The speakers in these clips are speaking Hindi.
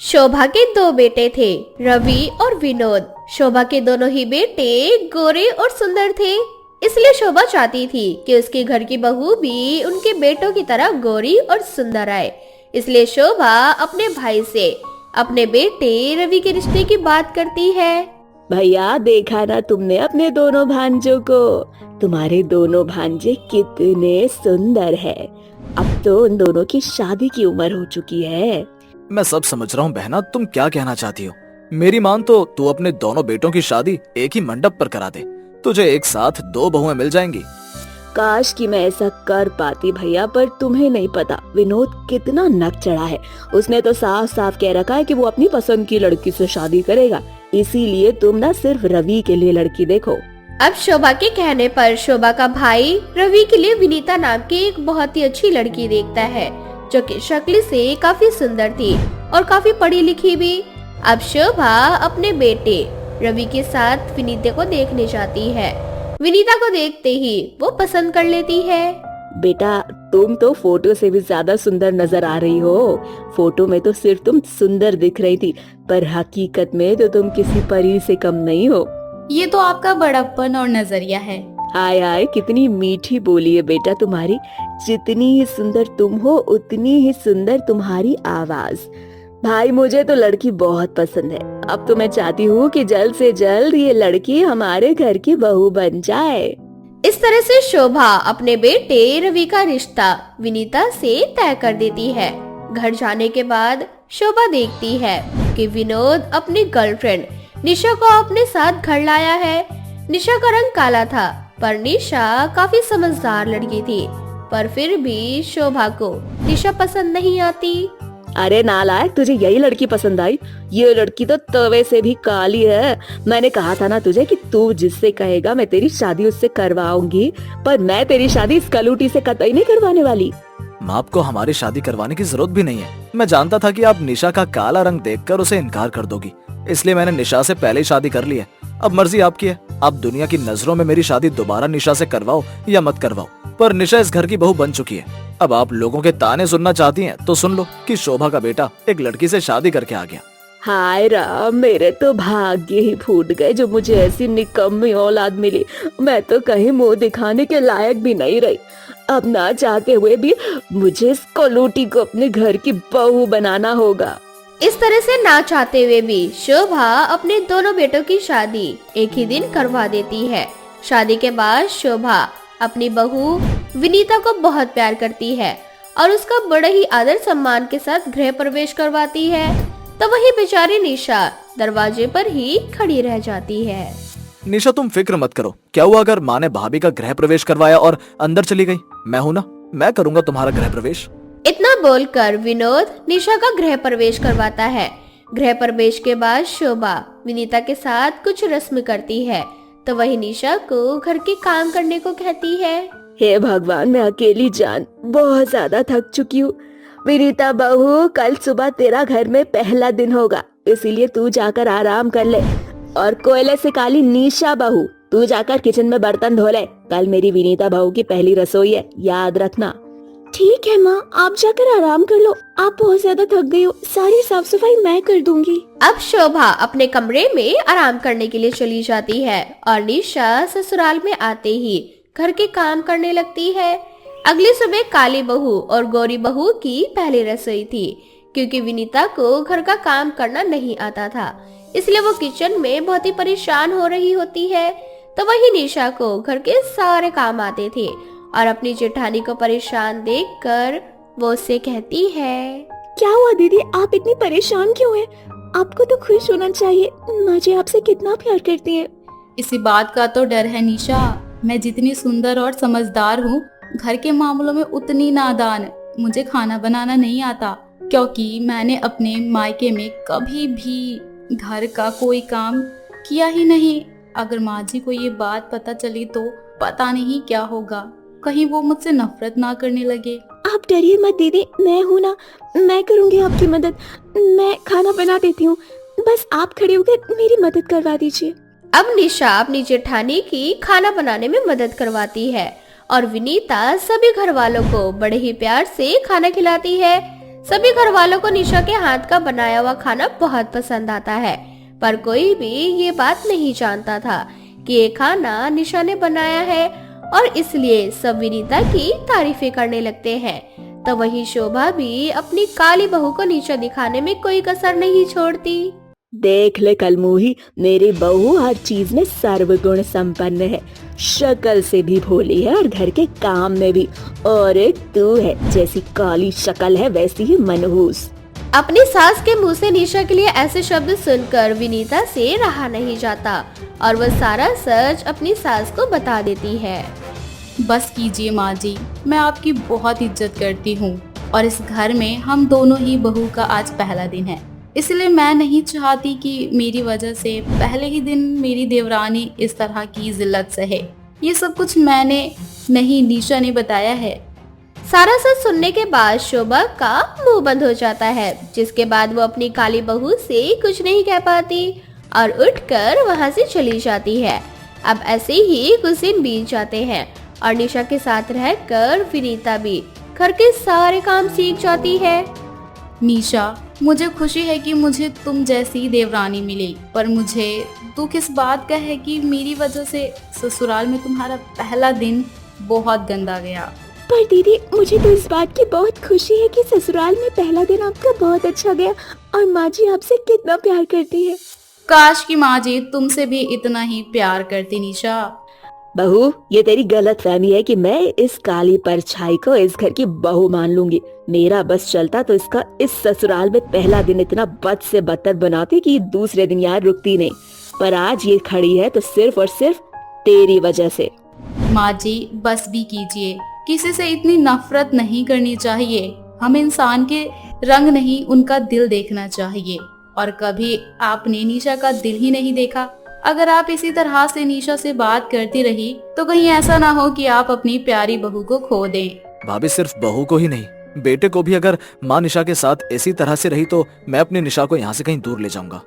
शोभा के दो बेटे थे, रवि और विनोद। शोभा के दोनों ही बेटे गोरे और सुंदर थे, इसलिए शोभा चाहती थी कि उसके घर की बहू भी उनके बेटों की तरह गोरी और सुंदर आए। इसलिए शोभा अपने भाई से अपने बेटे रवि के रिश्ते की बात करती है। भैया, देखा ना तुमने अपने दोनों भांजों को? तुम्हारे दोनों भांजे कितने सुंदर हैं। अब तो उन दोनों की शादी की उम्र हो चुकी है। मैं सब समझ रहा हूँ बहना, तुम क्या कहना चाहती हो। मेरी मान तो तू अपने दोनों बेटों की शादी एक ही मंडप पर करा दे, तुझे एक साथ दो बहुएं मिल जाएंगी। काश कि मैं ऐसा कर पाती भैया, पर तुम्हें नहीं पता विनोद कितना नक चढ़ा है। उसने तो साफ साफ कह रखा है कि वो अपनी पसंद की लड़की से शादी करेगा। इसीलिए तुम ना सिर्फ रवि के लिए लड़की देखो। अब शोभा के कहने पर शोभा का भाई रवि के लिए विनीता नाम की एक बहुत ही अच्छी लड़की देखता है, जो कि शक्ल से काफी सुंदर थी और काफी पढ़ी लिखी भी। अब शोभा अपने बेटे रवि के साथ विनीता को देखने जाती है। विनीता को देखते ही वो पसंद कर लेती है। बेटा, तुम तो फोटो से भी ज्यादा सुंदर नजर आ रही हो। फोटो में तो सिर्फ तुम सुंदर दिख रही थी, पर हकीकत में तो तुम किसी परी से कम नहीं हो। ये तो आपका बड़प्पन और नजरिया है। हाय हाय, कितनी मीठी बोली है बेटा तुम्हारी। जितनी ही सुंदर तुम हो, उतनी ही सुंदर तुम्हारी आवाज। भाई, मुझे तो लड़की बहुत पसंद है। अब तो मैं चाहती हूँ कि जल्द से जल्द ये लड़की हमारे घर की बहू बन जाए। इस तरह से शोभा अपने बेटे रवि का रिश्ता विनीता से तय कर देती है। घर जाने के बाद शोभा देखती है कि विनोद अपनी गर्लफ्रेंड निशा को अपने साथ घर लाया है। निशा का रंग काला था, पर निशा काफी समझदार लड़की थी, पर फिर भी शोभा को निशा पसंद नहीं आती। अरे नालायक, तुझे यही लड़की पसंद आई? ये लड़की तो तवे से भी काली है। मैंने कहा था ना तुझे कि तू जिससे कहेगा मैं तेरी शादी उससे करवाऊंगी, पर मैं तेरी शादी इस कलूटी से कतई नहीं करवाने वाली। आपको हमारी शादी करवाने की जरूरत भी नहीं है। मैं जानता था कि आप निशा का काला रंग देखकर उसे इनकार कर दोगी, इसलिए मैंने निशा से पहले ही शादी कर ली है। अब मर्जी आपकी है, आप दुनिया की नजरों में मेरी शादी दोबारा निशा से करवाओ या मत करवाओ, पर निशा इस घर की बहू बन चुकी है। अब आप लोगों के ताने सुनना चाहती हैं तो सुन लो कि शोभा का बेटा एक लड़की से शादी करके आ गया। हाय राम, मेरे तो भाग्य ही फूट गए जो मुझे ऐसी निकम्मी औलाद मिली। मैं तो कहीं मुंह दिखाने के लायक भी नहीं रही। अब ना चाहते हुए भी मुझे इस कोलूटी को अपने घर की बहू बनाना होगा। इस तरह से ना चाहते हुए भी शोभा अपने दोनों बेटों की शादी एक ही दिन करवा देती है। शादी के बाद शोभा अपनी बहू विनीता को बहुत प्यार करती है और उसका बड़े ही आदर सम्मान के साथ गृह प्रवेश करवाती है। तो वही बेचारी निशा दरवाजे पर ही खड़ी रह जाती है। निशा, तुम फिक्र मत करो। क्या हुआ अगर माँ ने भाभी का गृह प्रवेश करवाया और अंदर चली गई? मैं हूँ ना, मैं करूँगा तुम्हारा गृह प्रवेश। इतना बोलकर विनोद निशा का गृह प्रवेश करवाता है। गृह प्रवेश के बाद शोभा विनीता के साथ कुछ रस्म करती है, तो वही निशा को घर के काम करने को कहती है। हे भगवान, मैं अकेली जान बहुत ज्यादा थक चुकी हूँ। विनीता बहू, कल सुबह तेरा घर में पहला दिन होगा, इसीलिए तू जाकर आराम कर ले। और कोयले से काली निशा बहू, तू जाकर किचन में बर्तन धो ले। कल मेरी विनीता बहू की पहली रसोई है, याद रखना। ठीक है माँ, आप जाकर आराम कर लो। आप बहुत ज्यादा थक गई हो, सारी साफ सफाई मैं कर दूंगी। अब शोभा अपने कमरे में आराम करने के लिए चली जाती है और निशा ससुराल में आते ही घर के काम करने लगती है। अगली सुबह काली बहू और गोरी बहू की पहली रसोई थी, क्योंकि विनीता को घर का काम करना नहीं आता था, इसलिए वो किचन में बहुत ही परेशान हो रही होती है। तो वही निशा को घर के सारे काम आते थे और अपनी जेठानी को परेशान देखकर वो उससे कहती है, क्या हुआ दीदी, आप इतनी परेशान क्यों हैं? आपको तो खुश होना चाहिए, मुझे आपसे कितना प्यार करती है। इसी बात का तो डर है निशा। मैं जितनी सुंदर और समझदार हूँ, घर के मामलों में उतनी नादान। मुझे खाना बनाना नहीं आता, क्योंकि मैंने अपने मायके में कभी भी घर का कोई काम किया ही नहीं। अगर माँ जी को ये बात पता चली तो पता नहीं क्या होगा। कहीं वो मुझसे नफरत ना करने लगे। आप डरिए मत दीदी, मैं हूँ ना, मैं करूँगी आपकी मदद। मैं खाना बना देती हूँ, बस आप खड़े होकर मेरी मदद करवा दीजिए। अब निशा अपनी जेठानी की खाना बनाने में मदद करवाती है और विनीता सभी घर वालों को बड़े ही प्यार से खाना खिलाती है। सभी घर वालों को निशा के हाथ का बनाया हुआ खाना बहुत पसंद आता है, पर कोई भी ये बात नहीं जानता था कि ये खाना निशा ने बनाया है और इसलिए सब विनीता की तारीफें करने लगते हैं। तो वही शोभा भी अपनी काली बहू को नीचा दिखाने में कोई कसर नहीं छोड़ती। देख ले कलमुही, मेरी बहू हर चीज में सर्वगुण संपन्न है, शक्ल से भी भोली है और घर के काम में भी। और एक तू है, जैसी काली शक्ल है वैसी ही मनहूस। अपनी सास के मुंह से निशा के लिए ऐसे शब्द सुनकर विनीता से रहा नहीं जाता और वह सारा सच अपनी सास को बता देती है। बस कीजिए माँ जी, मैं आपकी बहुत इज्जत करती हूँ और इस घर में हम दोनों ही बहू का आज पहला दिन है, इसलिए मैं नहीं चाहती कि मेरी वजह से पहले ही दिन मेरी देवरानी इस तरह की जिल्लत सहे। ये सब कुछ मैंने नहीं, निशा ने बताया है। सारा सच सुनने के बाद शोभा का मुंह बंद हो जाता है, जिसके बाद वो अपनी काली बहू से कुछ नहीं कह पाती और उठकर वहां से चली जाती है। अब ऐसे ही कुछ दिन बीत जाते हैं और निशा के साथ रहकर विनीता भी घर के सारे काम सीख जाती है। निशा, मुझे खुशी है कि मुझे तुम जैसी देवरानी मिली, पर मुझे दुख इस बात का है कि मेरी वजह से ससुराल में तुम्हारा पहला दिन बहुत गंदा गया। पर दीदी, मुझे तो इस बात की बहुत खुशी है कि ससुराल में पहला दिन आपका बहुत अच्छा गया और माँ जी आपसे कितना प्यार करती है। काश कि माँ जी तुमसे भी इतना ही प्यार करती। निशा बहू, ये तेरी गलत फहमी है कि मैं इस काली परछाई को इस घर की बहू मान लूंगी। मेरा बस चलता तो इसका इस ससुराल में पहला दिन इतना बद से बदतर बनाती कि दूसरे दिन यहाँ रुकती नहीं, पर आज ये खड़ी है तो सिर्फ और सिर्फ तेरी वजह से। माँ जी बस भी कीजिए, किसी से इतनी नफरत नहीं करनी चाहिए। हम इंसान के रंग नहीं, उनका दिल देखना चाहिए। और कभी आपने निशा का दिल ही नहीं देखा। अगर आप इसी तरह से निशा से बात करती रही तो कहीं ऐसा ना हो कि आप अपनी प्यारी बहू को खो दें। भाभी, सिर्फ बहू को ही नहीं, बेटे को भी अगर माँ निशा के साथ इसी तरह से रही तो मैं अपनी निशा को यहाँ से कहीं दूर ले जाऊंगा।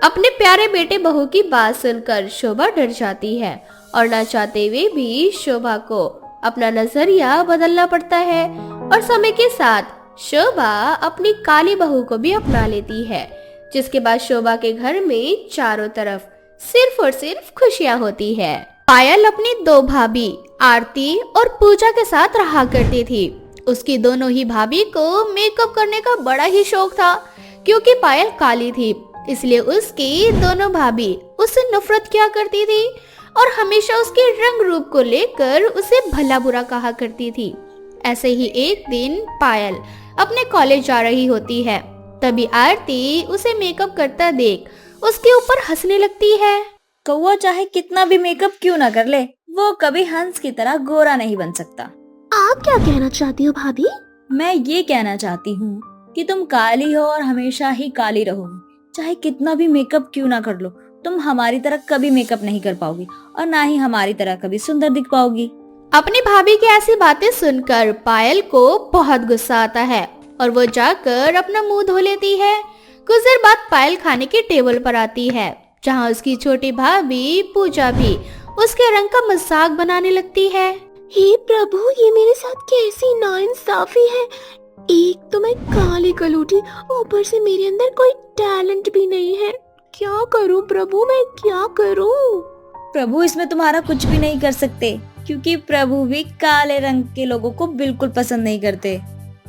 अपने प्यारे बेटे बहू की बात सुनकर शोभा डर जाती है और ना चाहते हुए भी शोभा को अपना नजरिया बदलना पड़ता है और समय के साथ शोभा अपनी काली बहू को भी अपना लेती है, जिसके बाद शोभा के घर में चारों तरफ सिर्फ और सिर्फ खुशियां होती है। पायल अपनी दो भाभी आरती और पूजा के साथ रहा करती थी। उसकी दोनों ही भाभी को मेकअप करने का बड़ा ही शौक था, क्योंकि पायल काली थी, इसलिए उसकी दोनों भाभी उससे नफरत किया करती थी और हमेशा उसके रंग रूप को लेकर उसे भला बुरा कहा करती थी। ऐसे ही एक दिन पायल अपने कॉलेज जा रही होती है, तभी आरती उसे मेकअप करता देख उसके ऊपर हंसने लगती है। कौवा चाहे कितना भी मेकअप क्यों ना कर ले, वो कभी हंस की तरह गोरा नहीं बन सकता। आप क्या कहना चाहती हो भाभी? मैं ये कहना चाहती हूँ कि तुम काली हो और हमेशा ही काली रहोगी। चाहे कितना भी मेकअप क्यों ना कर लो, तुम हमारी तरह कभी मेकअप नहीं कर पाओगी और ना ही हमारी तरह कभी सुंदर दिख पाओगी। अपनी भाभी की ऐसी बातें सुनकर पायल को बहुत गुस्सा आता है और वो जाकर अपना मुंह धो लेती है। कुछ देर बाद पायल खाने की टेबल पर आती है, जहाँ उसकी छोटी भाभी पूजा भी उसके रंग का मजाक बनाने लगती है। हे प्रभु, ये मेरे साथ कैसी नाइंसाफी है। एक तो मैं काली कलूटी, ऊपर से मेरे अंदर कोई टैलेंट भी नहीं है। क्या करूं प्रभु, मैं क्या करूं? प्रभु इसमें तुम्हारा कुछ भी नहीं कर सकते, क्योंकि प्रभु भी काले रंग के लोगों को बिल्कुल पसंद नहीं करते।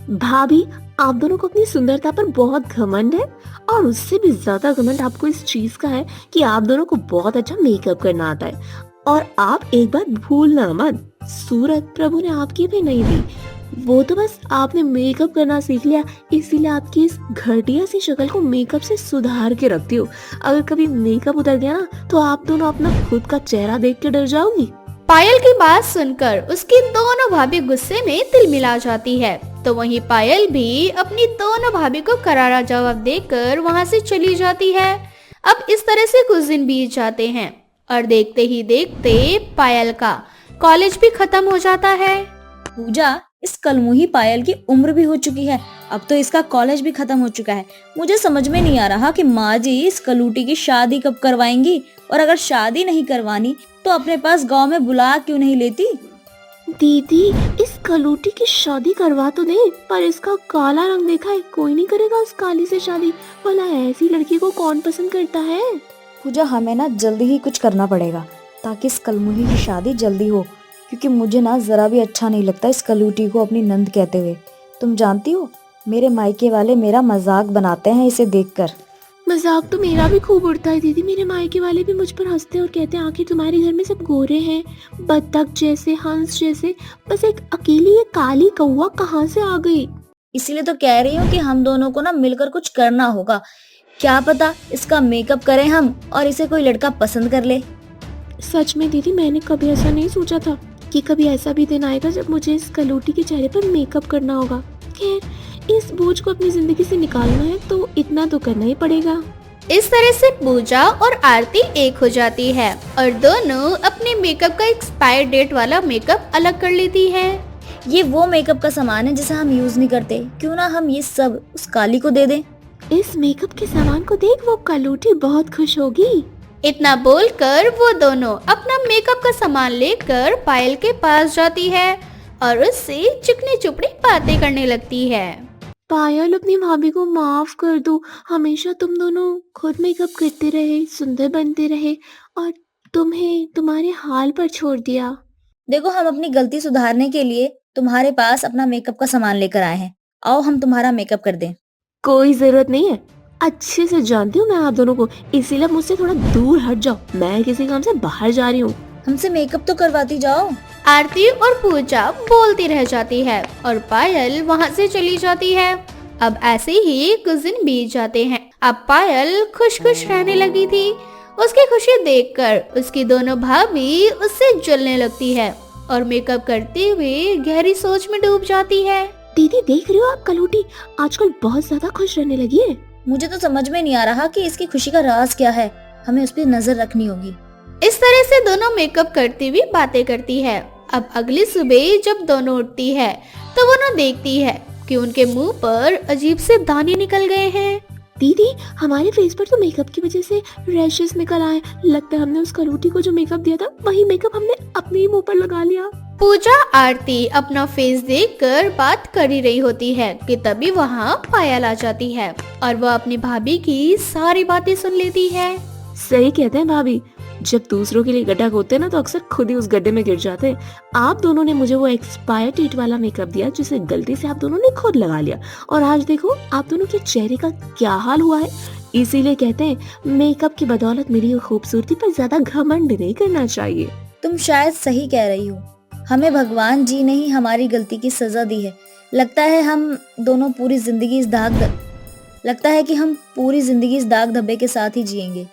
भाभी, आप दोनों को अपनी सुंदरता पर बहुत घमंड है और उससे भी ज्यादा घमंड आपको इस चीज का है कि आप दोनों को बहुत अच्छा मेकअप करना आता है। और आप एक बात भूलना मत, सूरत प्रभु ने आपकी भी नहीं दी। वो तो बस आपने मेकअप करना सीख लिया, इसीलिए आपकी इस घटिया सी शक्ल को मेकअप से सुधार के रखती हो। अगर कभी मेकअप उतर गया ना तो आप दोनों अपना खुद का चेहरा देख के डर जाओगी। पायल की बात सुनकर उसकी दोनों भाभी गुस्से में तिलमिला जाती है, तो वहीं पायल भी अपनी दोनों भाभी को करारा जवाब देकर वहां से चली जाती है। अब इस तरह से कुछ दिन बीत जाते हैं और देखते ही देखते पायल का कॉलेज भी खत्म हो जाता है। पूजा, इस कलमुही पायल की उम्र भी हो चुकी है, अब तो इसका कॉलेज भी खत्म हो चुका है। मुझे समझ में नहीं आ रहा कि माँ जी इस कलूटी की शादी कब करवाएंगी, और अगर शादी नहीं करवानी तो अपने पास गांव में बुला क्यों नहीं लेती। दीदी इस कलूटी की शादी करवा तो दे, पर इसका काला रंग देखा है, कोई नहीं करेगा उस काली से शादी। भला ऐसी लड़की को कौन पसंद करता है। पूजा, हमें ना जल्दी ही कुछ करना पड़ेगा ताकि इस कलमुही की शादी जल्दी हो, क्योंकि मुझे ना जरा भी अच्छा नहीं लगता इस कलूटी को अपनी नंद कहते हुए। तुम जानती हो, मेरे मायके वाले मेरा मजाक बनाते हैं इसे देखकर। मजाक तो मेरा भी खूब उड़ता है दीदी, मेरे मायके वाले भी मुझ पर हंसते और कहते हैं आखिर तुम्हारे घर में सब गोरे हैं, बत्तख जैसे, हंस जैसे, बस एक अकेली ये काली कौवा कहाँ से आ गई। इसीलिए तो कह रही हूँ कि हम दोनों को ना मिलकर कुछ करना होगा। क्या पता इसका मेकअप करें हम और इसे कोई लड़का पसंद कर ले। सच में दीदी, मैंने कभी ऐसा नहीं सोचा था कि कभी ऐसा भी दिन आएगा जब मुझे इस कलूटी के चेहरे पर मेकअप करना होगा। खैर, इस बोझ को अपनी जिंदगी से निकालना है तो इतना तो करना ही पड़ेगा। इस तरह से पूजा और आरती एक हो जाती है और दोनों अपने मेकअप का एक्सपायर डेट वाला मेकअप अलग कर लेती है। ये वो मेकअप का सामान है जिसे हम यूज नहीं करते, क्यों ना हम ये सब उस काली को दे दें। इस मेकअप के सामान को देख, वो कलूटी बहुत खुश होगी। इतना बोलकर वो दोनों अपना मेकअप का सामान लेकर पायल के पास जाती है और उससे चिकनी चुपड़ी बातें करने लगती है। पायल, अपनी भाभी को माफ कर दो, हमेशा तुम दोनों खुद मेकअप करते रहे, सुंदर बनते रहे और तुम्हें तुम्हारे हाल पर छोड़ दिया। देखो, हम अपनी गलती सुधारने के लिए तुम्हारे पास अपना मेकअप का सामान लेकर आए हैं। आओ हम तुम्हारा मेकअप कर दें। कोई जरूरत नहीं है, अच्छे से जानती हूँ मैं आप दोनों को, इसीलिए मुझसे थोड़ा दूर हट जाओ, मैं किसी काम से बाहर जा रही हूँ। हमसे मेकअप तो करवाती जाओ। आरती और पूजा बोलती रह जाती है और पायल वहाँ से चली जाती है। अब ऐसे ही कुछ दिन बीत जाते हैं। अब पायल खुश खुश रहने लगी थी। उसकी खुशी देखकर उसकी दोनों भाभी उससे जलने लगती है और मेकअप करते हुए गहरी सोच में डूब जाती है। दीदी, देख रही हो आप, कलूटी आजकल बहुत ज्यादा खुश रहने लगी है। मुझे तो समझ में नहीं आ रहा कि इसकी खुशी का राज क्या है। हमें उस पर नजर रखनी होगी। इस तरह से दोनों मेकअप करती हुई बातें करती है। अब अगली सुबह जब दोनों उठती है तो वो न देखती है कि उनके मुंह पर अजीब से दाने निकल गए हैं। दीदी, हमारे फेस पर तो मेकअप की वजह से रैशेस निकल आए। लगता है हमने उस कलूटी को जो मेकअप दिया था वही मेकअप हमने अपने ही मुंह पर लगा लिया। पूजा आरती अपना फेस देखकर बात कर ही रही होती है कि तभी वहाँ पायल आ जाती है और वह अपनी भाभी की सारी बातें सुन लेती है। सही कहते हैं भाभी, जब दूसरों के लिए गड्ढा खोदते हैं ना तो अक्सर खुद ही उस गड्ढे में गिर जाते हैं। आप दोनों ने मुझे वो एक्सपायर डेट वाला मेकअप दिया जिसे गलती से आप दोनों ने खुद लगा लिया और आज देखो आप दोनों के चेहरे का क्या हाल हुआ है। इसीलिए कहते हैं मेकअप की बदौलत मेरी खूबसूरती पर ज्यादा घमंड नहीं करना चाहिए। तुम शायद सही कह रही हो। हमें भगवान जी ने ही हमारी गलती की सजा दी है। लगता है कि हम पूरी जिंदगी इस दाग धब्बे के साथ ही जिएंगे।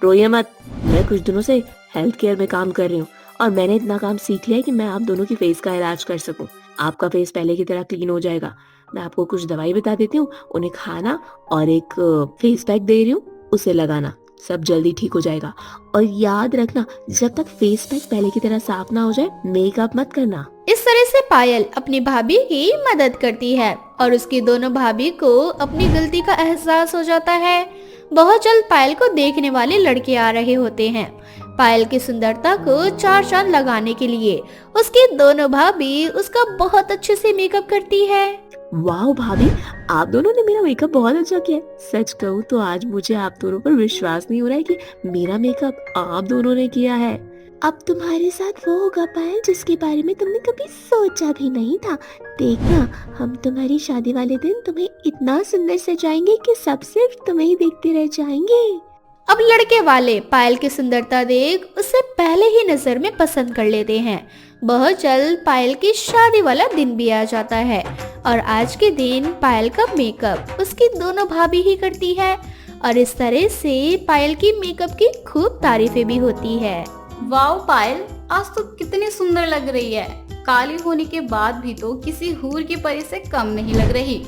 रोइए मत, मैं कुछ दिनों से हेल्थ केयर में काम कर रही हूँ और मैंने इतना काम सीख लिया है कि मैं आप दोनों की फेस का इलाज कर सकूं। आपका फेस पहले की तरह क्लीन हो जाएगा। मैं आपको कुछ दवाई बता देती हूँ, उन्हें खाना और एक फेस पैक दे रही हूँ, उसे लगाना, सब जल्दी ठीक हो जाएगा। और याद रखना, जब तक फेस पैक पहले की तरह साफ ना हो जाए मेकअप मत करना। इस तरह से पायल अपनी भाभी की मदद करती है और उसकी दोनों भाभी को अपनी गलती का एहसास हो जाता है। बहुत जल्द पायल को देखने वाले लड़के आ रहे होते हैं। पायल की सुंदरता को चार चांद लगाने के लिए उसकी दोनों भाभी उसका बहुत अच्छे से मेकअप करती है। वाह भाभी, आप दोनों ने मेरा मेकअप बहुत अच्छा किया है। सच कहूँ तो आज मुझे आप दोनों पर विश्वास नहीं हो रहा है कि मेरा मेकअप आप दोनों ने किया है। अब तुम्हारे साथ वो होगा पायल जिसके बारे में तुमने कभी सोचा भी नहीं था। देखना, हम तुम्हारी शादी वाले दिन तुम्हें इतना सुंदर सजाएंगे कि सब सिर्फ तुम्हें ही देखते रह जाएंगे। अब लड़के वाले पायल की सुंदरता देख उसे पहले ही नजर में पसंद कर लेते हैं। बहुत जल्द पायल की शादी वाला दिन भी आ जाता है और आज के दिन पायल का मेकअप उसकी दोनों भाभी ही करती है और इस तरह से पायल की मेकअप की खूब तारीफें भी होती है। वाओ पायल, आज तो कितनी सुंदर लग रही है। काली होने के बाद भी तो किसी हूर की परी से कम नहीं लग रही।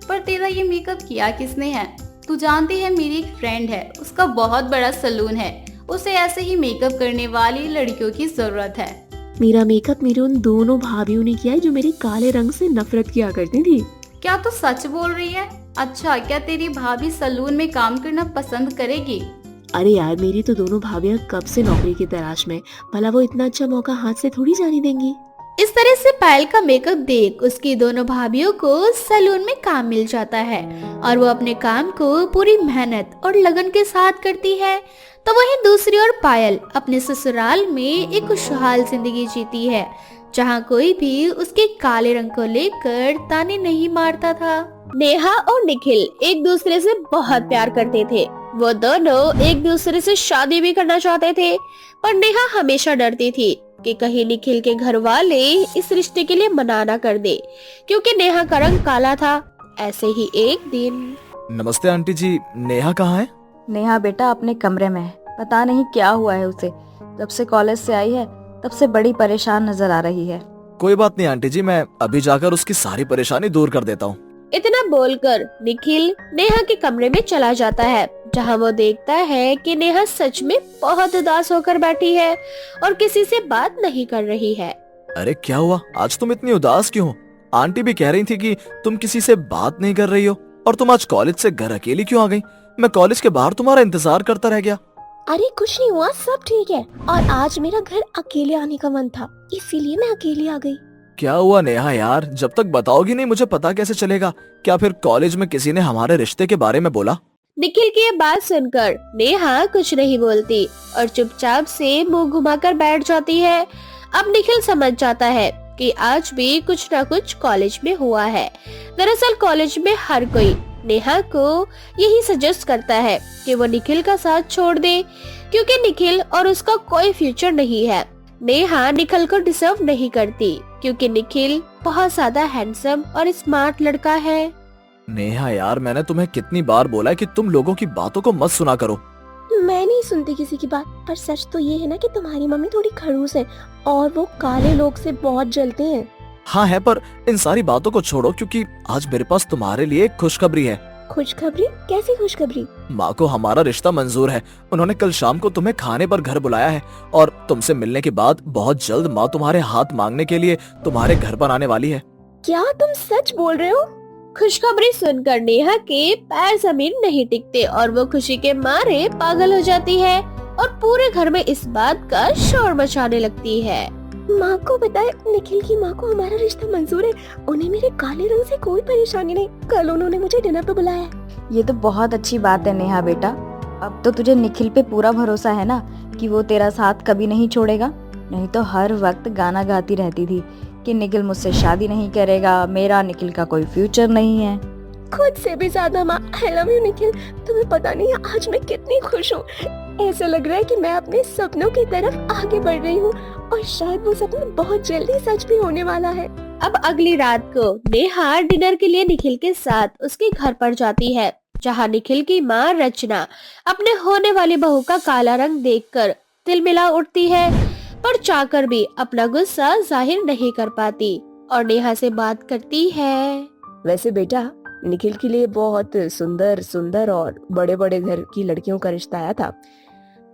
पर तेरा ये मेकअप किया किसने है? तू जानती है मेरी एक फ्रेंड है, उसका बहुत बड़ा सैलून है। उसे ऐसे ही मेकअप करने वाली लड़कियों की जरूरत है। मेरा मेकअप मेरे उन दोनों भाभीियों ने किया है जो मेरे काले रंग से नफरत किया करती थी। क्या तू सच बोल रही है? अच्छा, क्या तेरी भाभी सैलून में काम करना पसंद करेगी? अरे यार, मेरी तो दोनों भाभियां कब से नौकरी की तलाश में, भला वो इतना अच्छा मौका हाथ से थोड़ी जाने देंगी। इस तरह से पायल का मेकअप देख उसकी दोनों भाभियों को सैलून में काम मिल जाता है और वो अपने काम को पूरी मेहनत और लगन के साथ करती है। तो वहीं दूसरी ओर पायल अपने ससुराल में एक खुशहाल जिंदगी जीती है, जहाँ कोई भी उसके काले रंग को लेकर ताने नहीं मारता था। नेहा और निखिल एक दूसरे से बहुत प्यार करते थे। वो दोनों एक दूसरे से शादी भी करना चाहते थे, पर नेहा हमेशा डरती थी कि कहीं निखिल के घर वाले इस रिश्ते के लिए मना ना कर दे, क्योंकि नेहा का रंग काला था। ऐसे ही एक दिन। नमस्ते आंटी जी, नेहा कहाँ है? नेहा बेटा अपने कमरे में है। पता नहीं क्या हुआ है उसे, जब से कॉलेज से आई है तब से बड़ी परेशान नजर आ रही है। कोई बात नहीं आंटी जी, मैं अभी जाकर उसकी सारी परेशानी दूर कर देता हूँ। इतना बोलकर निखिल नेहा के कमरे में चला जाता है, जहां वो देखता है कि नेहा सच में बहुत उदास होकर बैठी है और किसी से बात नहीं कर रही है। अरे क्या हुआ, आज तुम इतनी उदास क्यों हो? आंटी भी कह रही थी कि तुम किसी से बात नहीं कर रही हो, और तुम आज कॉलेज से घर अकेली क्यों आ गई? मैं कॉलेज के बाहर तुम्हारा इंतजार करता रह गया। अरे कुछ नहीं हुआ, सब ठीक है। और आज मेरा घर अकेले आने का मन था, इसीलिए मैं अकेली आ गई। क्या हुआ नेहा यार, जब तक बताओगी नहीं मुझे पता कैसे चलेगा? क्या फिर कॉलेज में किसी ने हमारे रिश्ते के बारे में बोला? निखिल की ये बात सुनकर नेहा कुछ नहीं बोलती और चुपचाप से मुंह घुमाकर बैठ जाती है। अब निखिल समझ जाता है कि आज भी कुछ न कुछ कॉलेज में हुआ है। दरअसल कॉलेज में हर कोई नेहा को यही सजेस्ट करता है कि वो निखिल का साथ छोड़ दे, क्योंकि निखिल और उसका कोई फ्यूचर नहीं है। नेहा निखिल को डिजर्व नहीं करती, क्योंकि निखिल बहुत ज्यादा हैंडसम और स्मार्ट लड़का है। नेहा यार, मैंने तुम्हें कितनी बार बोला है कि तुम लोगों की बातों को मत सुना करो। मैं नहीं सुनती किसी की बात, पर सच तो ये है ना कि तुम्हारी मम्मी थोड़ी खड़ूस है और वो काले लोग से बहुत जलते हैं। हाँ है, पर इन सारी बातों को छोड़ो, क्योंकि आज मेरे पास तुम्हारे लिए एक खुशखबरी है। खुशखबरी? कैसी खुशखबरी? माँ को हमारा रिश्ता मंजूर है। उन्होंने कल शाम को तुम्हें खाने पर घर बुलाया है, और तुमसे मिलने के बाद बहुत जल्द माँ तुम्हारे हाथ मांगने के लिए तुम्हारे घर पर आने वाली है। क्या तुम सच बोल रहे हो? खुशखबरी सुनकर नेहा के पैर जमीन नहीं टिकते और वो खुशी के मारे पागल हो जाती है और पूरे घर में इस बात का शोर मचाने लगती है। माँ को बताए, निखिल की माँ को हमारा रिश्ता मंजूर है। उन्हें मेरे काले रंग से कोई परेशानी नहीं। कल उन्होंने मुझे डिनर पे बुलाया है। ये तो बहुत अच्छी बात है नेहा बेटा। अब तो तुझे निखिल पे पूरा भरोसा है ना कि वो तेरा साथ कभी नहीं छोड़ेगा। नहीं तो हर वक्त गाना गाती रहती थी कि निखिल मुझसे शादी नहीं करेगा, मेरा निखिल का कोई फ्यूचर नहीं है। खुद से भी ज्यादा माँ, आई लव यू निखिल। तुम्हें पता नहीं आज मैं कितनी खुश हूँ। ऐसा लग रहा है कि मैं अपने सपनों की तरफ आगे बढ़ रही हूँ और शायद वो सपना बहुत जल्दी सच भी होने वाला है। अब अगली रात को नेहा डिनर के लिए निखिल के साथ उसके घर पर जाती है, जहाँ निखिल की माँ रचना अपने होने वाली बहू का काला रंग देखकर तिलमिला उठती है, पर चाहकर भी अपना गुस्सा जाहिर नहीं कर पाती और नेहा से बात करती है। वैसे बेटा, निखिल के लिए बहुत सुंदर और बड़े बड़े घर की लड़कियों का रिश्ता आया था,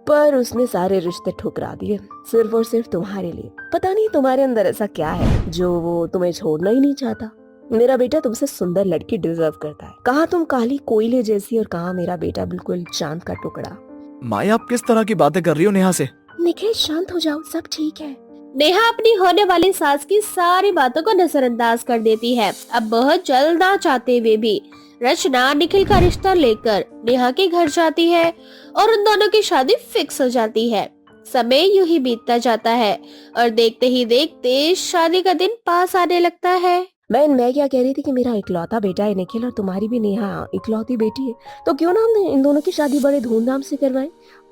पर उसने सारे रिश्ते ठुकरा दिए सिर्फ और सिर्फ तुम्हारे लिए। पता नहीं तुम्हारे अंदर ऐसा क्या है जो वो तुम्हें छोड़ना ही नहीं चाहता। मेरा बेटा तुमसे सुंदर लड़की डिजर्व करता है। कहाँ तुम काली कोयले जैसी और कहाँ मेरा बेटा बिल्कुल चांद का टुकड़ा। माँ, आप किस तरह की बातें कर रही हो नेहा से? निखिल शांत हो जाओ, सब ठीक है। नेहा अपनी होने वाली सास की सारी बातों को नजरअंदाज कर देती है। अब बहुत जल्द ना चाहते हुए भी रचना निखिल का रिश्ता लेकर नेहा के घर जाती है और उन दोनों की शादी फिक्स हो जाती है। समय यूं ही बीतता जाता है और देखते ही देखते शादी का दिन पास आने लगता है। बहन, मैं क्या कह रही थी कि मेरा इकलौता बेटा है निखिल और तुम्हारी भी नेहा इकलौती बेटी है, तो क्यों ना हम इन दोनों की शादी बड़े धूमधाम से करवाएं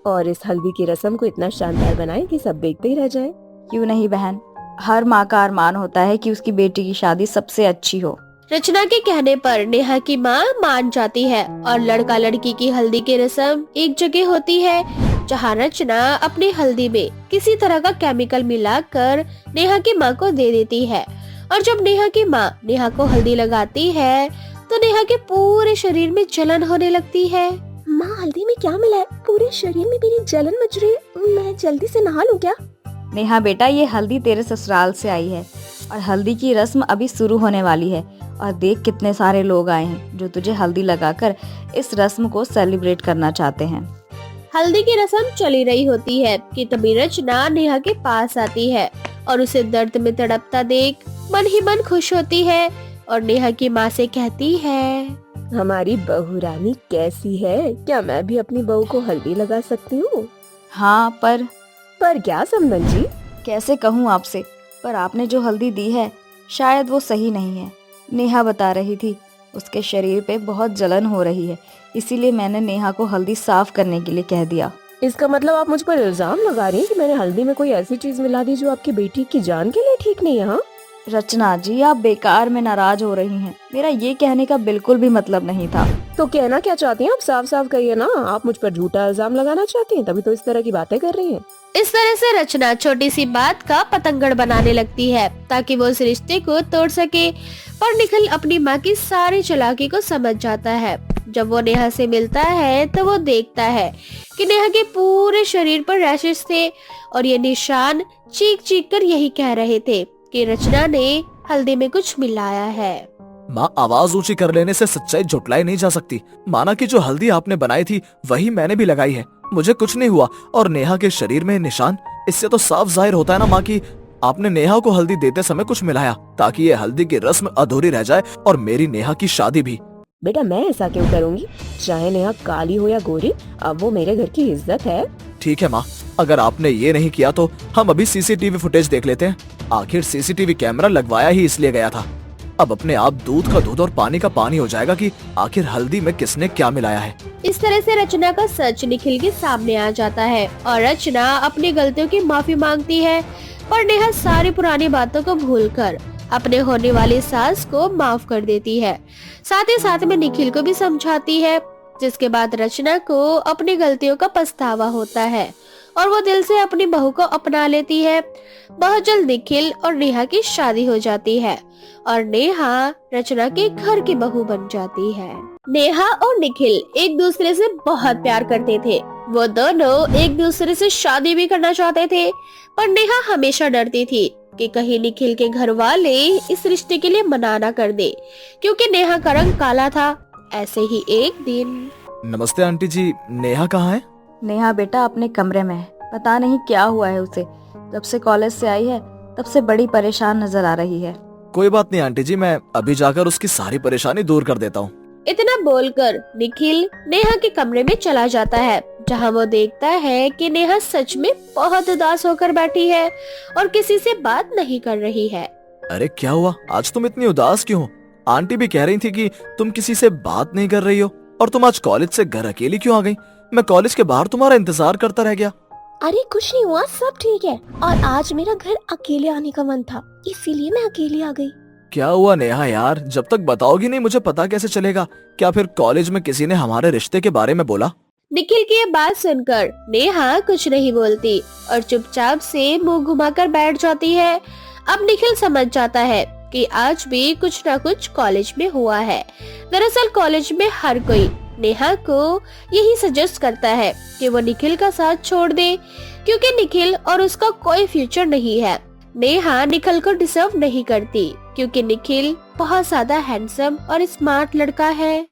और इस हल्दी की रस्म को इतना शानदार बनाएं कि सब देखते ही रह जाएं। क्यों नहीं बहन, हर माँ का अरमान होता है कि उसकी बेटी की शादी सबसे अच्छी हो। रचना के कहने पर नेहा की माँ मान जाती है और लड़का लड़की की हल्दी की रस्म एक जगह होती है, जहाँ रचना अपनी हल्दी में किसी तरह का केमिकल मिलाकर नेहा की माँ को दे देती है। और जब नेहा की माँ नेहा को हल्दी लगाती है तो नेहा के पूरे शरीर में जलन होने लगती है। माँ, हल्दी में क्या मिला है? पूरे शरीर में मेरी जलन मच रही है। मैं जल्दी से नहा लूं क्या? नेहा बेटा, ये हल्दी तेरे ससुराल से आई है और हल्दी की रस्म अभी शुरू होने वाली है। और देख कितने सारे लोग आए हैं जो तुझे हल्दी लगाकर इस रस्म को सेलिब्रेट करना चाहते हैं। हल्दी की रस्म चली रही होती है कि तभी रचना नेहा के पास आती है और उसे दर्द में तड़पता देख मन ही मन खुश होती है और नेहा की माँ से कहती है, हमारी बहू रानी कैसी है? क्या मैं भी अपनी बहू को हल्दी लगा सकती हूँ? हाँ, पर क्या समधन जी? कैसे कहूँ आपसे, पर आपने जो हल्दी दी है शायद वो सही नहीं है। नेहा बता रही थी उसके शरीर पे बहुत जलन हो रही है, इसीलिए मैंने नेहा को हल्दी साफ करने के लिए कह दिया। इसका मतलब आप मुझ पर इल्जाम लगा रही हैं कि मैंने हल्दी में कोई ऐसी चीज मिला दी जो आपकी बेटी की जान के लिए ठीक नहीं है? हाँ? रचना जी, आप बेकार में नाराज हो रही हैं। मेरा ये कहने का बिल्कुल भी मतलब नहीं था। तो कहना क्या चाहती हैं आप? साफ साफ कहिए ना। आप मुझ पर झूठा इल्जाम लगाना चाहती हैं, तभी तो इस तरह की बातें कर रही हैं। इस तरह से रचना छोटी सी बात का पतंगड़ बनाने लगती है ताकि वो उस रिश्ते को तोड़ सके। पर निखिल अपनी माँ की सारी चालाकी को समझ जाता है। जब वो नेहा से मिलता है तो वो देखता है कि नेहा के पूरे शरीर पर रैशेस थे और ये निशान चीख चीख कर यही कह रहे थे कि रचना ने हल्दी में कुछ मिलाया है। माँ, आवाज ऊंची कर लेने से सच्चाई झुटलाई नहीं जा सकती। माना कि जो हल्दी आपने बनाई थी वही मैंने भी लगाई है, मुझे कुछ नहीं हुआ। और नेहा के शरीर में निशान, इससे तो साफ जाहिर होता है ना माँ कि आपने नेहा को हल्दी देते समय कुछ मिलाया ताकि ये हल्दी की रस्म अधूरी रह जाए और मेरी नेहा की शादी भी। बेटा, मैं ऐसा क्यों करूँगी? चाहे नेहा काली हो या गोरी, अब वो मेरे घर की इज्जत है। ठीक है माँ, अगर आपने ये नहीं किया तो हम अभी सीसीटीवी फुटेज देख लेते हैं। आखिर सीसीटीवी कैमरा लगवाया ही इसलिए गया था। अब अपने आप दूध का दूध और पानी का पानी हो जाएगा कि आखिर हल्दी में किसने क्या मिलाया है। इस तरह से रचना का सच निखिल के सामने आ जाता है और रचना अपनी गलतियों की माफी मांगती है। पर नेहा सारी पुरानी बातों को भूलकर अपने होने वाली सास को माफ कर देती है। साथ ही साथ में निखिल को भी समझाती है, जिसके बाद रचना को अपनी गलतियों का पछतावा होता है और वो दिल से अपनी बहू को अपना लेती है। बहुत जल्द निखिल और नेहा की शादी हो जाती है और नेहा रचना के घर की बहू बन जाती है। नेहा और निखिल एक दूसरे से बहुत प्यार करते थे। वो दोनों एक दूसरे से शादी भी करना चाहते थे, पर नेहा हमेशा डरती थी कि कहीं निखिल के घर वाले इस रिश्ते के लिए मना ना कर दे, क्योंकि नेहा का रंग काला था। ऐसे ही एक दिन। नमस्ते आंटी जी, नेहा कहाँ है? नेहा बेटा अपने कमरे में है। पता नहीं क्या हुआ है उसे, जब से कॉलेज से आई है तब से बड़ी परेशान नजर आ रही है। कोई बात नहीं आंटी जी, मैं अभी जाकर उसकी सारी परेशानी दूर कर देता हूँ। इतना बोलकर निखिल नेहा के कमरे में चला जाता है, जहां वो देखता है कि नेहा सच में बहुत उदास होकर बैठी है और किसी से बात नहीं कर रही है। अरे क्या हुआ, आज तुम इतनी उदास क्यों हो? आंटी भी कह रही थी कि तुम किसी से बात नहीं कर रही हो। और तुम आज कॉलेज से घर अकेली क्यों आ गई? मैं कॉलेज के बाहर तुम्हारा इंतजार करता रह गया। अरे कुछ नहीं हुआ, सब ठीक है। और आज मेरा घर अकेले आने का मन था, इसीलिए मैं अकेली आ गई। क्या हुआ नेहा यार, जब तक बताओगी नहीं मुझे पता कैसे चलेगा? क्या फिर कॉलेज में किसी ने हमारे रिश्ते के बारे में बोला? निखिल की ये बात सुनकर नेहा कुछ नहीं बोलती और चुपचाप से मुंह घुमाकर बैठ जाती है। अब निखिल समझ जाता है कि आज भी कुछ न कुछ कॉलेज में हुआ है। दरअसल कॉलेज में हर कोई नेहा को यही सजेस्ट करता है कि वो निखिल का साथ छोड़ दे, क्योंकि निखिल और उसका कोई फ्यूचर नहीं है। नेहा निखिल को डिजर्व नहीं करती, क्योंकि निखिल बहुत ज्यादा हैंडसम और स्मार्ट लड़का है।